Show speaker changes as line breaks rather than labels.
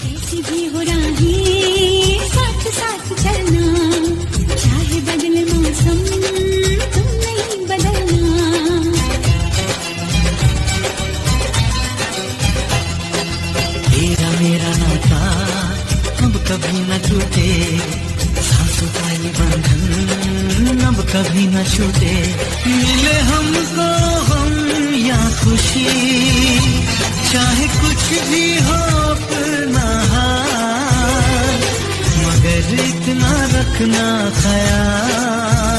कैसी भी हो राहें साथ साथ चलना, चाहे बदले मौसम तुम नहीं बदलना।
तेरा मेरा नाता अब कभी न टूटे, सांसों का ये बंधन अब कभी न छूटे। मिले हमको हम या खुशी, चाहे कुछ भी हो अपना हाल, मगर इतना रखना ख्याल